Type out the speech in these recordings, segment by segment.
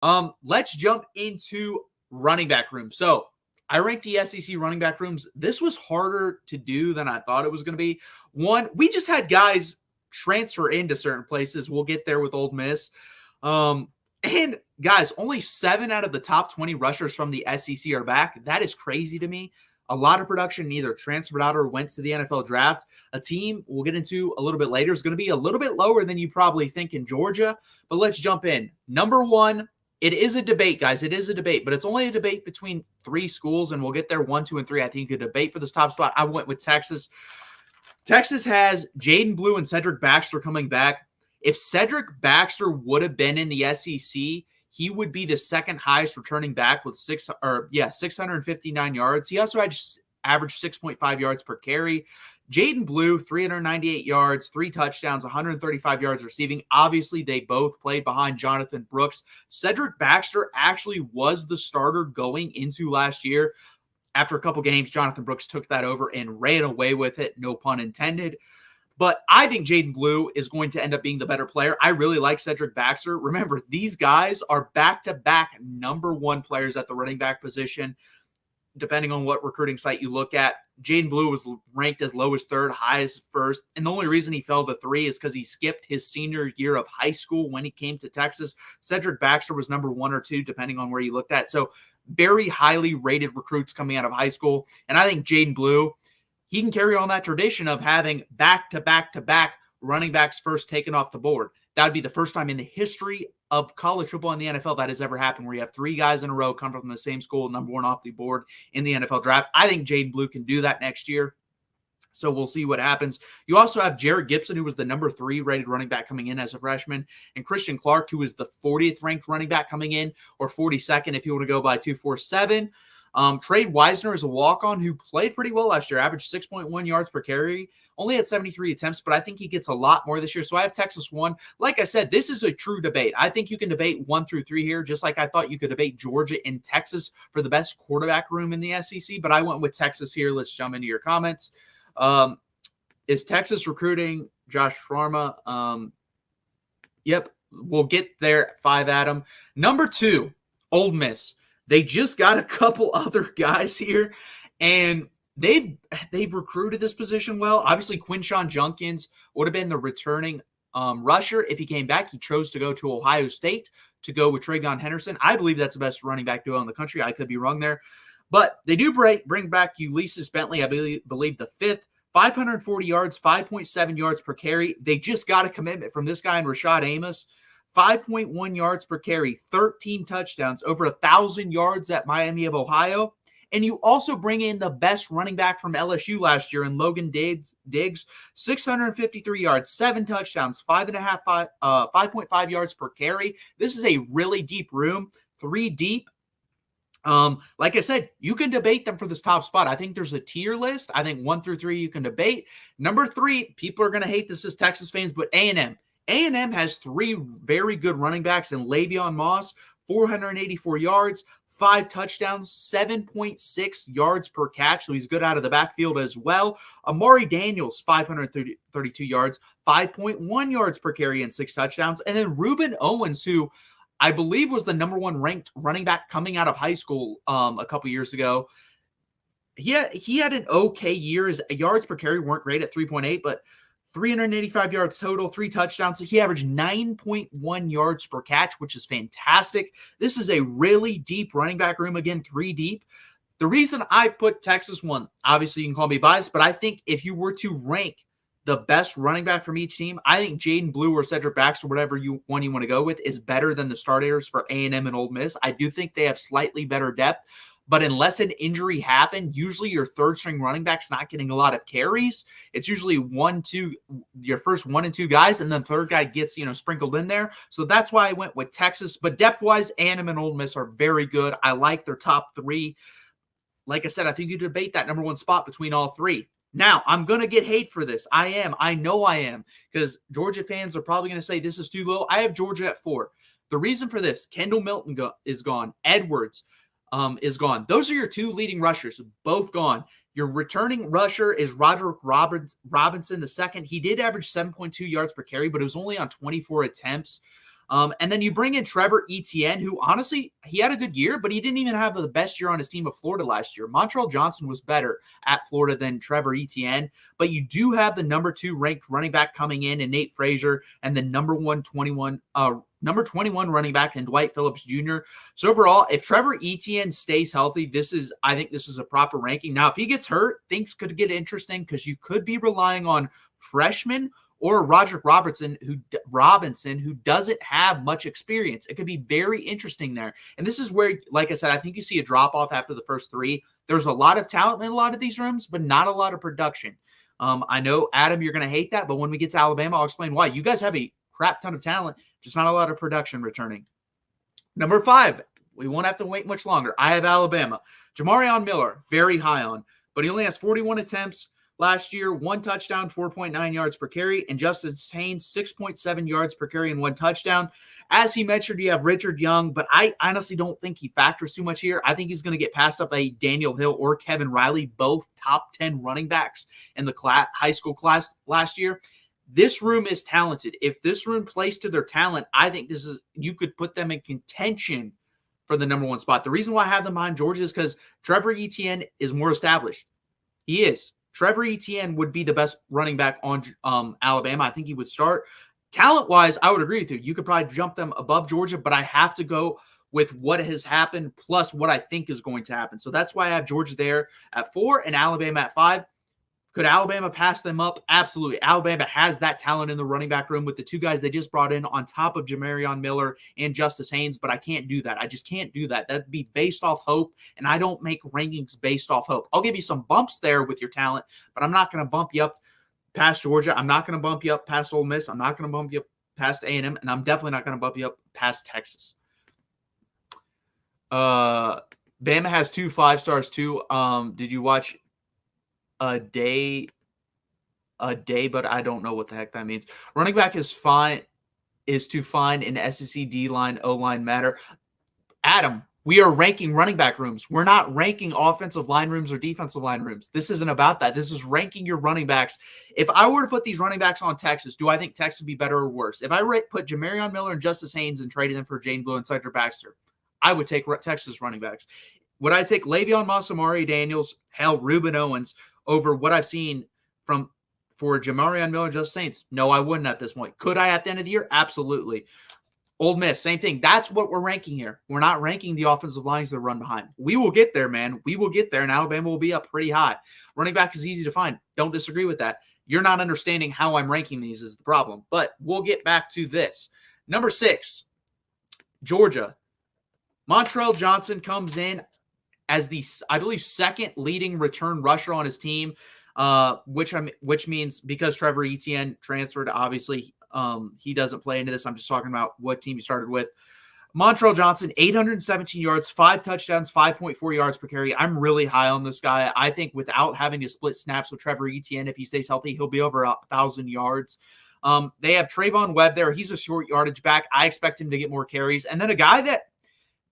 Let's jump into running back room. So I ranked the SEC running back rooms. This was harder to do than I thought it was going to be. One, we just had guys transfer into certain places. We'll get there with Ole Miss. And guys, only 7 out of the top 20 rushers from the SEC are back. That is crazy to me. A lot of production either transferred out or went to the NFL draft. A team we'll get into a little bit later is going to be a little bit lower than you probably think in Georgia. But let's jump in. Number 1, it is a debate, guys. It is a debate, but it's only a debate between 3 schools, and we'll get there 1, 2, and 3. I think you could debate for this top spot. I went with Texas. Texas has Jaden Blue and Cedric Baxter coming back. If Cedric Baxter would have been in the SEC, he would be the second highest returning back with 659 yards. He also had averaged 6.5 yards per carry. Jaden Blue, 398 yards, 3 touchdowns, 135 yards receiving. Obviously, they both played behind Jonathan Brooks. Cedric Baxter actually was the starter going into last year. After a couple games, Jonathan Brooks took that over and ran away with it, no pun intended. But I think Jaden Blue is going to end up being the better player. I really like Cedric Baxter. Remember, these guys are back-to-back number 1 players at the running back position, depending on what recruiting site you look at. Jaden Blue was ranked as low as 3rd, high as 1st. And the only reason he fell to 3 is because he skipped his senior year of high school when he came to Texas. Cedric Baxter was number 1 or 2, depending on where you looked at. So very highly rated recruits coming out of high school. And I think Jaden Blue, he can carry on that tradition of having back-to-back-to-back running backs first taken off the board. That would be the first time in the history of college football in the NFL that has ever happened, where you have 3 guys in a row come from the same school, number 1 off the board in the NFL draft. I think Jaden Blue can do that next year. So we'll see what happens. You also have Jared Gibson, who was the number 3 rated running back coming in as a freshman, and Christian Clark, who is the 40th ranked running back coming in, or 42nd if you want to go by 247. Trey Wisner is a walk-on who played pretty well last year, averaged 6.1 yards per carry, only had 73 attempts, but I think he gets a lot more this year. So I have Texas 1. Like I said, this is a true debate. I think you can debate 1 through 3 here, just like I thought you could debate Georgia and Texas for the best quarterback room in the SEC, but I went with Texas here. Let's jump into your comments. Is Texas recruiting Josh Sharma? Yep, we'll get there at 5, Adam. Number 2, Ole Miss. They just got a couple other guys here, and they've recruited this position well. Obviously, Quinshawn Junkins would have been the returning rusher if he came back. He chose to go to Ohio State to go with Travion Henderson. I believe that's the best running back duo in the country. I could be wrong there. But they do bring back Ulysses Bentley, I believe the 5th. 540 yards, 5.7 yards per carry. They just got a commitment from this guy and Rashad Amos. 5.1 yards per carry, 13 touchdowns, over 1,000 yards at Miami of Ohio. And you also bring in the best running back from LSU last year in Logan Diggs, 653 yards, 7 touchdowns, 5.5 yards per carry. This is a really deep room, 3 deep. Like I said, you can debate them for this top spot. I think there's a tier list. I think 1 through 3 you can debate. Number 3, people are going to hate this as Texas fans, but A&M. A&M has 3 very good running backs in Le'Veon Moss, 484 yards, 5 touchdowns, 7.6 yards per catch. So he's good out of the backfield as well. Amari Daniels, 532 yards, 5.1 yards per carry and 6 touchdowns. And then Reuben Owens, who I believe was the number 1 ranked running back coming out of high school a couple years ago. He had an okay year. His yards per carry weren't great at 3.8, but 385 yards total, 3 touchdowns. So he averaged 9.1 yards per catch, which is fantastic. This is a really deep running back room. Again, 3 deep. The reason I put Texas 1, obviously you can call me biased, but I think if you were to rank the best running back from each team, I think Jaden Blue or Cedric Baxter, whatever you want to go with, is better than the starters for A&M and Ole Miss. I do think they have slightly better depth. But unless an injury happened, usually your 3rd-string running back's not getting a lot of carries. It's usually your first 1 and 2 guys, and then 3rd guy gets, sprinkled in there. So that's why I went with Texas. But depth-wise, A&M and Ole Miss are very good. I like their top 3. Like I said, I think you debate that number 1 spot between all 3. Now, I'm going to get hate for this. I am. I know I am, because Georgia fans are probably going to say this is too low. I have Georgia at 4. The reason for this, Kendall Milton is gone. Edwards is gone. Those are your 2 leading rushers, both gone. Your returning rusher is Roderick Robinson II. He did average 7.2 yards per carry, but it was only on 24 attempts. And then you bring in Trevor Etienne, who honestly, he had a good year, but he didn't even have the best year on his team of Florida last year. Montrell Johnson was better at Florida than Trevor Etienne, but you do have the number 2 ranked running back coming in Nate Frazier, and the number 21 running back in Dwight Phillips Jr. So overall, if Trevor Etienne stays healthy, I think this is a proper ranking. Now, if he gets hurt, things could get interesting because you could be relying on freshmen or Roderick Robinson, who doesn't have much experience. It could be very interesting there. And this is where, like I said, I think you see a drop-off after the first 3. There's a lot of talent in a lot of these rooms, but not a lot of production. I know, Adam, you're going to hate that, but when we get to Alabama, I'll explain why. You guys have a crap ton of talent, just not a lot of production returning. Number 5, we won't have to wait much longer. I have Alabama. Jamarion Miller, very high on, but he only has 41 attempts last year, 1 touchdown, 4.9 yards per carry, and Justice Haynes, 6.7 yards per carry and 1 touchdown. As he mentioned, you have Richard Young, but I honestly don't think he factors too much here. I think he's going to get passed up by Daniel Hill or Kevin Riley, both top 10 running backs in the high school class last year. This room is talented. If this room plays to their talent, I think you could put them in contention for the number 1 spot. The reason why I have them behind Georgia is because Trevor Etienne is more established. He is. Trevor Etienne would be the best running back on Alabama. I think he would start. Talent-wise, I would agree with you. You could probably jump them above Georgia, but I have to go with what has happened plus what I think is going to happen. So that's why I have Georgia there at 4 and Alabama at 5. Could Alabama pass them up? Absolutely. Alabama has that talent in the running back room with the 2 guys they just brought in on top of Jamarion Miller and Justice Haynes, but I can't do that. I just can't do that. That'd be based off hope, and I don't make rankings based off hope. I'll give you some bumps there with your talent, but I'm not going to bump you up past Georgia. I'm not going to bump you up past Ole Miss. I'm not going to bump you up past A&M, and I'm definitely not going to bump you up past Texas. Bama has 2 5-stars too. Did you watch a day, but I don't know what the heck that means. Running back is to find in SEC D-line, O-line matter. Adam, we are ranking running back rooms. We're not ranking offensive line rooms or defensive line rooms. This isn't about that. This is ranking your running backs. If I were to put these running backs on Texas, do I think Texas would be better or worse? If I put Jamarion Miller and Justice Haynes and traded them for Jane Blue and Cedric Baxter, I would take Texas running backs. Would I take Le'Veon Moss, Amari Daniels, Reuben Owens over what I've seen for Jamarion Miller and Justice Haynes? No, I wouldn't at this point. Could I at the end of the year? Absolutely. Ole Miss, same thing. That's what we're ranking here. We're not ranking the offensive lines that run behind. We will get there, man. We will get there, and Alabama will be up pretty high. Running back is easy to find. Don't disagree with that. You're not understanding how I'm ranking these is the problem. But we'll get back to this. Number 6, Georgia. Montrell Johnson comes in as the, I believe, 2nd leading return rusher on his team, which means because Trevor Etienne transferred, obviously he doesn't play into this. I'm just talking about what team he started with. Montrell Johnson, 817 yards, 5 touchdowns, 5.4 yards per carry. I'm really high on this guy. I think without having to split snaps with Trevor Etienne, if he stays healthy, he'll be over 1,000 yards. They have Trayvon Webb there. He's a short yardage back. I expect him to get more carries. And then a guy that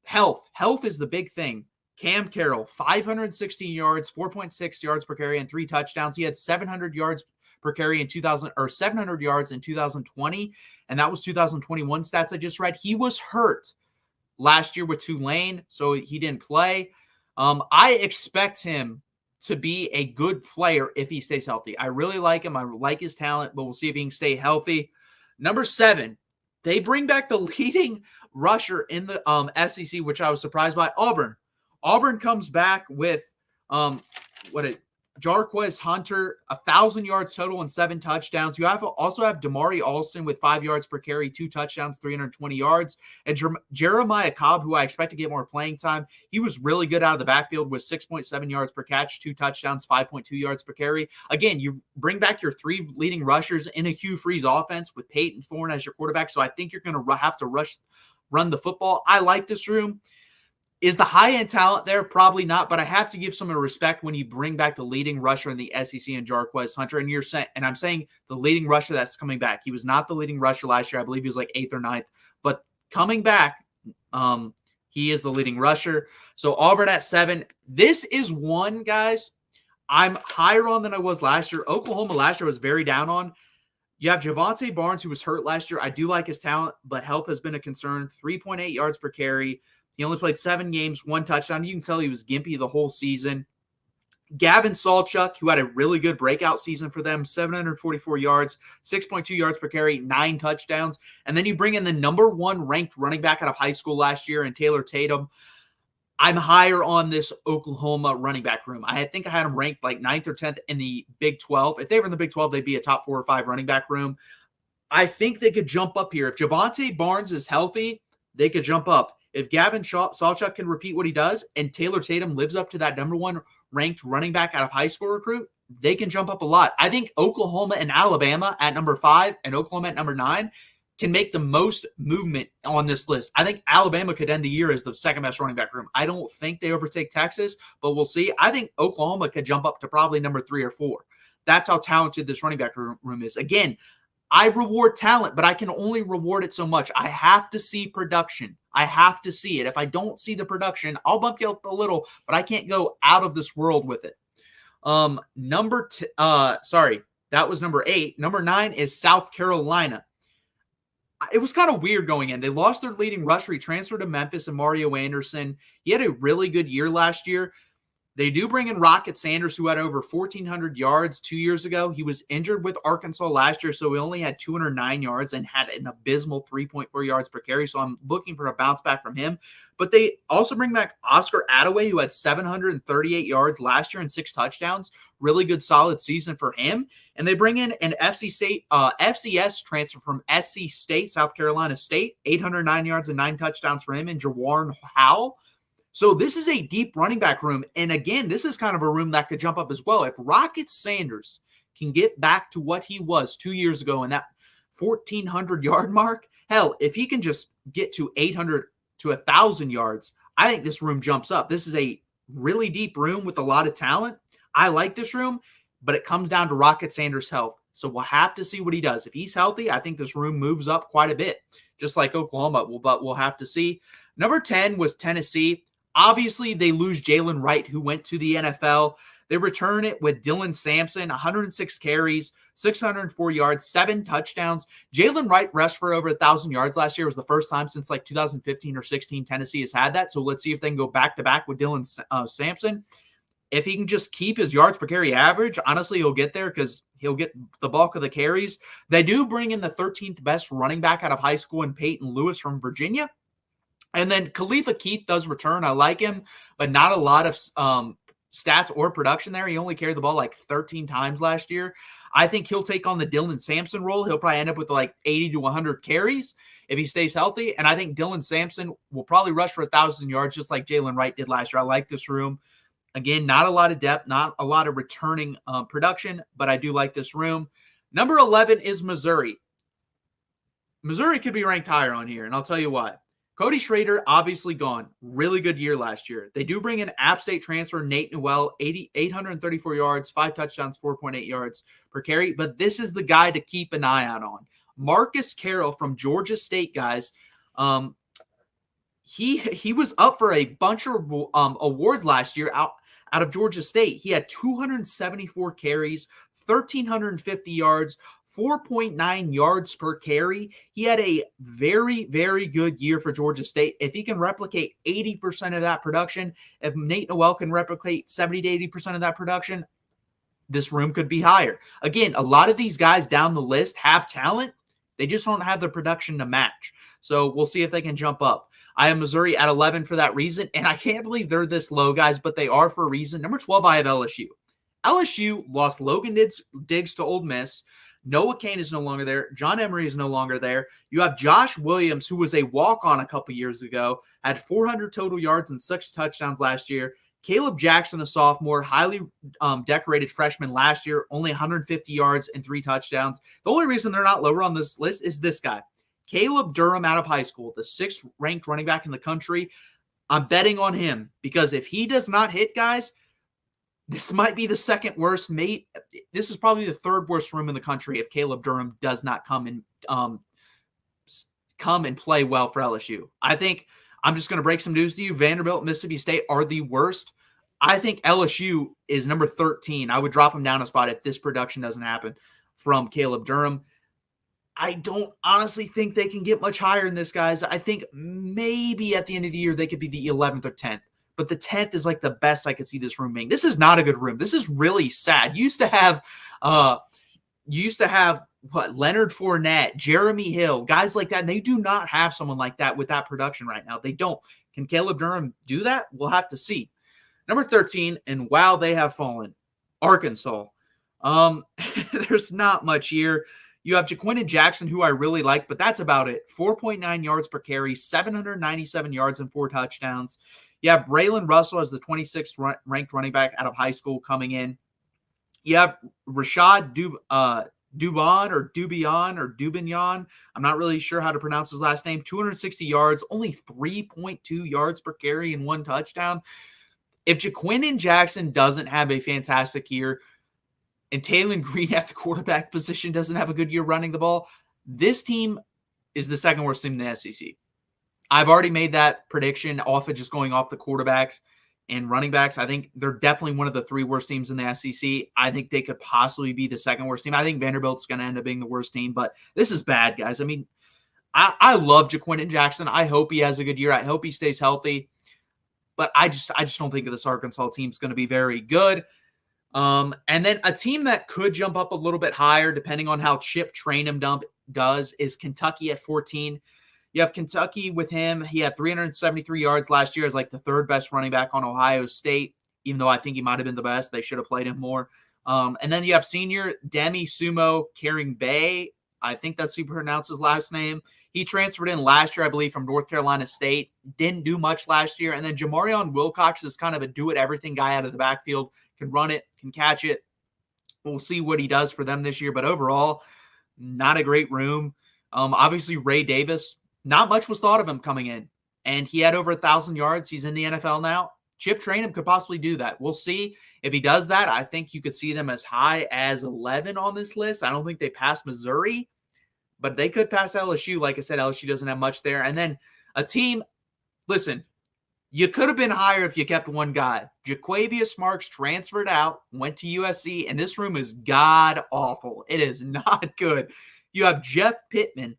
health is the big thing. Cam Carroll, 516 yards, 4.6 yards per carry, and 3 touchdowns. He had 700 yards per carry in 700 yards in 2020, and that was 2021 stats I just read. He was hurt last year with Tulane, so he didn't play. I expect him to be a good player if he stays healthy. I really like him. I like his talent, but we'll see if he can stay healthy. Number 7, they bring back the leading rusher in the SEC, which I was surprised by, Auburn. Auburn comes back with Jarquez Hunter, 1,000 yards total and 7 touchdowns. You also have Damari Alston with 5 yards per carry, 2 touchdowns, 320 yards. And Jeremiah Cobb, who I expect to get more playing time, he was really good out of the backfield with 6.7 yards per catch, 2 touchdowns, 5.2 yards per carry. Again, you bring back your 3 leading rushers in a Hugh Freeze offense with Peyton Thorne as your quarterback, so I think you're going to have to run the football. I like this room. Is the high-end talent there? Probably not, but I have to give some respect when you bring back the leading rusher in the SEC and Jarquez Hunter, and I'm saying the leading rusher that's coming back. He was not the leading rusher last year. I believe he was like 8th or 9th, but coming back, he is the leading rusher. So Auburn at 7. This is one, guys, I'm higher on than I was last year. Oklahoma last year was very down on. You have Javonte Barnes, who was hurt last year. I do like his talent, but health has been a concern. 3.8 yards per carry. He only played 7 games, 1 touchdown. You can tell he was gimpy the whole season. Gavin Sawchuk, who had a really good breakout season for them, 744 yards, 6.2 yards per carry, 9 touchdowns. And then you bring in the number 1 ranked running back out of high school last year in Taylor Tatum. I'm higher on this Oklahoma running back room. I think I had them ranked like 9th or 10th in the Big 12. If they were in the Big 12, they'd be a top 4 or 5 running back room. I think they could jump up here. If Javonte Barnes is healthy, they could jump up. If Gavin Sawchuk can repeat what he does and Taylor Tatum lives up to that number 1 ranked running back out of high school recruit, they can jump up a lot. I think Oklahoma and Alabama at number 5 and Oklahoma at number 9 can make the most movement on this list. I think Alabama could end the year as the second best running back room. I don't think they overtake Texas, but we'll see. I think Oklahoma could jump up to probably number 3 or 4. That's how talented this running back room is. Again, I reward talent, but I can only reward it so much. I have to see production. I have to see it. If I don't see the production, I'll bump you up a little, but I can't go out of this world with it. That was number 8. Number 9 is South Carolina. It was kind of weird going in. They lost their leading rusher. He transferred to Memphis and Mario Anderson. He had a really good year last year. They do bring in Rocket Sanders, who had over 1,400 yards 2 years ago. He was injured with Arkansas last year, so he only had 209 yards and had an abysmal 3.4 yards per carry. So I'm looking for a bounce back from him. But they also bring back Oscar Attaway, who had 738 yards last year and 6 touchdowns. Really good, solid season for him. And they bring in an FCS transfer from SC State, South Carolina State, 809 yards and 9 touchdowns for him, and Jawarn Howell. So this is a deep running back room. And again, this is kind of a room that could jump up as well. If Rocket Sanders can get back to what he was 2 years ago in that 1,400 yard mark, hell, if he can just get to 800 to 1,000 yards, I think this room jumps up. This is a really deep room with a lot of talent. I like this room, but it comes down to Rocket Sanders' health. So we'll have to see what he does. If he's healthy, I think this room moves up quite a bit, just like Oklahoma. But we'll have to see. Number 10 was Tennessee. Obviously, they lose Jalen Wright, who went to the NFL. They return it with Dylan Sampson, 106 carries, 604 yards, 7 touchdowns. Jalen Wright rushed for over 1,000 yards last year. It was the first time since like 2015 or 16 Tennessee has had that. So let's see if they can go back-to-back with Dylan Sampson. If he can just keep his yards per carry average, honestly, he'll get there because he'll get the bulk of the carries. They do bring in the 13th best running back out of high school in Peyton Lewis from Virginia. And then Khalifa Keith does return. I like him, but not a lot of stats or production there. He only carried the ball like 13 times last year. I think he'll take on the Dylan Sampson role. He'll probably end up with like 80 to 100 carries if he stays healthy. And I think Dylan Sampson will probably rush for 1,000 yards just like Jalen Wright did last year. I like this room. Again, not a lot of depth, not a lot of returning production, but I do like this room. Number 11 is Missouri. Missouri could be ranked higher on here, and I'll tell you why. Cody Schrader, obviously gone. Really good year last year. They do bring in App State transfer Nate Newell, 834 yards, 5 touchdowns, 4.8 yards per carry. But this is the guy to keep an eye out on. Marcus Carroll from Georgia State, guys. He was up for a bunch of awards last year out of Georgia State. He had 274 carries, 1,350 yards, 4.9 yards per carry. He had a very, very good year for Georgia State. If he can replicate 80% of that production, if Nate Noel can replicate 70 to 80% of that production, this room could be higher. Again, a lot of these guys down the list have talent. They just don't have the production to match. So we'll see if they can jump up. I have Missouri at 11 for that reason, and I can't believe they're this low, guys, but they are for a reason. Number 12, I have LSU. LSU lost Logan Diggs to Ole Miss. Noah Cain is no longer there. John Emery is no longer there. You have Josh Williams, who was a walk-on a couple years ago, had 400 total yards and 6 touchdowns last year. Caleb Jackson, a sophomore, highly decorated freshman last year, only 150 yards and 3 touchdowns. The only reason they're not lower on this list is this guy, Caleb Durham out of high school, the 6th ranked running back in the country. I'm betting on him because if he does not hit, guys, this might be the second worst, mate. This is probably the 3rd worst room in the country if Caleb Durham does not come and play well for LSU. I think I'm just going to break some news to you. Vanderbilt, Mississippi State are the worst. I think LSU is number 13. I would drop him down a spot if this production doesn't happen from Caleb Durham. I don't honestly think they can get much higher than this, guys. I think maybe at the end of the year they could be the 11th or 10th. But the 10th is like the best I could see this room being. This is not a good room. This is really sad. You used to have what, Leonard Fournette, Jeremy Hill, guys like that. And they do not have someone like that with that production right now. They don't. Can Caleb Durham do that? We'll have to see. Number 13, and wow, they have fallen. Arkansas. There's not much here. You have Jaquindon Jackson, who I really like, but that's about it. 4.9 yards per carry, 797 yards and 4 touchdowns. You have Braylon Russell as the 26th ranked running back out of high school coming in. You have Rashad Dubignon. I'm not really sure how to pronounce his last name. 260 yards, only 3.2 yards per carry and 1 touchdown. If Jaquindon Jackson doesn't have a fantastic year and Taylor Green at the quarterback position doesn't have a good year running the ball, this team is the second worst team in the SEC. I've already made that prediction off of just going off the quarterbacks and running backs. I think they're definitely one of the 3 worst teams in the SEC. I think they could possibly be the second worst team. I think Vanderbilt's going to end up being the worst team, but this is bad, guys. I mean, I love Jaquindon Jackson. I hope he has a good year. I hope he stays healthy, but I just don't think this Arkansas team's going to be very good. And then a team that could jump up a little bit higher, depending on how Chip Trainum does, is Kentucky at 14. You have Kentucky with him. He had 373 yards last year as like the 3rd best running back on Ohio State, even though I think he might have been the best. They should have played him more. And then you have senior Demi Sumo Bay. I think that's how you pronounce his last name. He transferred in last year, I believe, from North Carolina State. Didn't do much last year. And then Jamarion Wilcox is kind of a do-it-everything guy out of the backfield. Can run it, can catch it. We'll see what he does for them this year. But overall, not a great room. Obviously, Ray Davis, not much was thought of him coming in. And he had over 1,000 yards. He's in the NFL now. Chip Trainum could possibly do that. We'll see. If he does that, I think you could see them as high as 11 on this list. I don't think they pass Missouri, but they could pass LSU. Like I said, LSU doesn't have much there. And then a team, listen, you could have been higher if you kept one guy. Jaquavius Marks transferred out, went to USC, and this room is god-awful. It is not good. You have Jeff Pittman.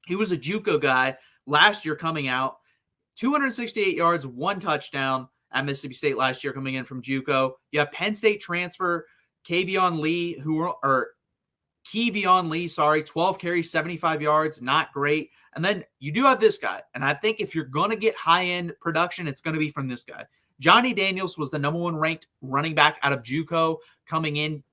He was a JUCO guy last year coming out. 268 yards, 1 touchdown at Mississippi State last year coming in from JUCO. You have Penn State transfer Kevion Lee, 12 carries, 75 yards, not great. And then you do have this guy. And I think if you're going to get high-end production, it's going to be from this guy. Johnny Daniels was the number 1 ranked running back out of JUCO coming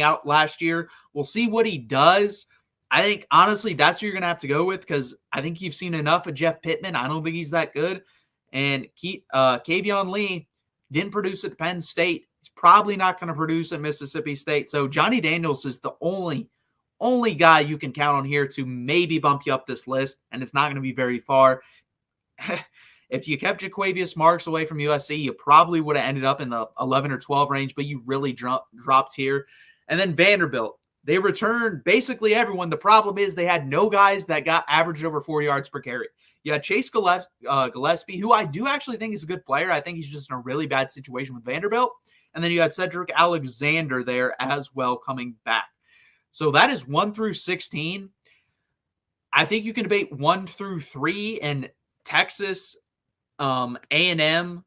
out last year. We'll see what he does. I think, honestly, that's who you're going to have to go with because I think you've seen enough of Jeff Pittman. I don't think he's that good. And Kevion Lee didn't produce at Penn State. He's probably not going to produce at Mississippi State. So Johnny Daniels is the only guy you can count on here to maybe bump you up this list, and it's not going to be very far. If you kept Jaquavius Marks away from USC, you probably would have ended up in the 11 or 12 range, but you really dropped here. And then Vanderbilt. They returned basically everyone. The problem is they had no guys that got averaged over 4 yards per carry. You had Chase Gillespie, who I do actually think is a good player. I think he's just in a really bad situation with Vanderbilt. And then you had Cedric Alexander there as well coming back. So that is 1 through 16. I think you can debate 1 through 3 and Texas A&M,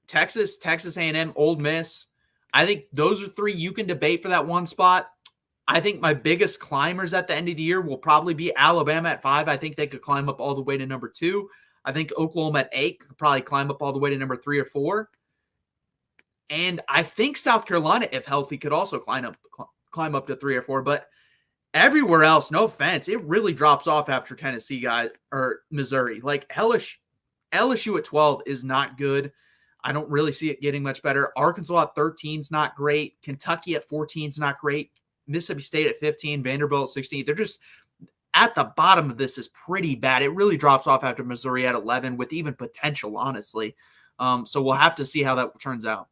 Texas A&M, Ole Miss. I think those are 3 you can debate for that 1 spot. I think my biggest climbers at the end of the year will probably be Alabama at 5. I think they could climb up all the way to number 2. I think Oklahoma at 8 could probably climb up all the way to number 3 or 4. And I think South Carolina, if healthy, could also climb up to 3 or 4. But everywhere else, no offense, it really drops off after Tennessee guys or Missouri. Like LSU at 12 is not good. I don't really see it getting much better. Arkansas at 13 is not great. Kentucky at 14 is not great. Mississippi State at 15, Vanderbilt at 16. They're just at the bottom of this is pretty bad. It really drops off after Missouri at 11 with even potential, honestly. So we'll have to see how that turns out.